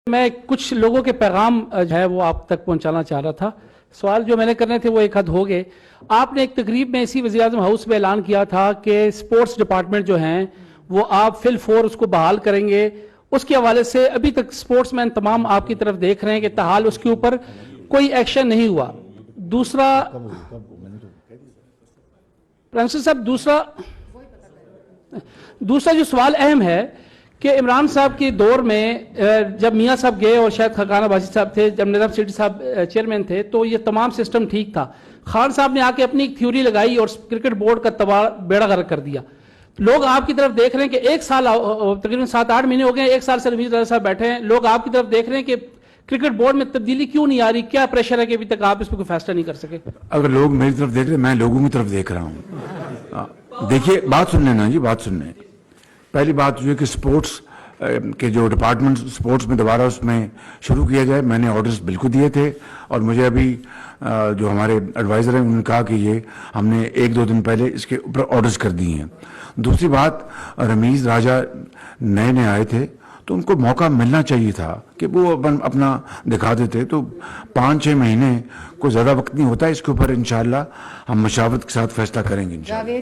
میں کچھ لوگوں کے پیغام جو ہے وہ آپ تک پہنچانا چاہ رہا تھا. سوال جو میں نے کرنے تھے وہ ایک حد ہو گئے. آپ نے ایک تقریب میں اسی وزیراعظم ہاؤس میں اعلان کیا تھا کہ سپورٹس ڈپارٹمنٹ جو ہیں وہ آپ فل فور اس کو بحال کریں گے. اس کے حوالے سے ابھی تک سپورٹس مین تمام آپ کی طرف دیکھ رہے ہیں کہ تاحال اس کے اوپر کوئی ایکشن نہیں ہوا. دوسرا پرنسپل صاحب دوسرا جو سوال اہم ہے کہ عمران صاحب کے دور میں جب میاں صاحب گئے اور شاید خاقان عباسی صاحب تھے، جب نظام سیٹھی صاحب چیئرمین تھے، تو یہ تمام سسٹم ٹھیک تھا. خان صاحب نے آ کے اپنی ایک تھیوری لگائی اور کرکٹ بورڈ کا بیڑا غرق کر دیا. لوگ آپ کی طرف دیکھ رہے ہیں کہ ایک سال تقریباً 7-8 مہینے ہو گئے، ایک سال سے رمیز رضا صاحب بیٹھے ہیں. لوگ آپ کی طرف دیکھ رہے ہیں کہ کرکٹ بورڈ میں تبدیلی کیوں نہیں آ رہی؟ کیا پریشر ہے کہ ابھی تک آپ اس پہ کوئی فیصلہ نہیں کر سکے؟ اگر لوگ میری طرف دیکھ رہے ہیں، میں لوگوں کی طرف دیکھ رہا ہوں. دیکھیے، بات سن لینا جی، بات سن لیں. پہلی بات یہ کہ سپورٹس کے جو ڈپارٹمنٹ سپورٹس میں دوبارہ اس میں شروع کیا جائے، میں نے آرڈرز بالکل دیے تھے، اور مجھے ابھی جو ہمارے ایڈوائزر ہیں انہوں نے کہا کہ یہ ہم نے 1-2 دن پہلے اس کے اوپر آرڈرز کر دیے ہیں. دوسری بات، رمیز راجہ نئے آئے تھے تو ان کو موقع ملنا چاہیے تھا کہ وہ اپنا دکھا دیتے. تو 5-6 مہینے کوئی زیادہ وقت نہیں ہوتا. اس کے اوپر انشاءاللہ ہم مشاورت کے ساتھ فیصلہ کریں گے انشاءاللہ.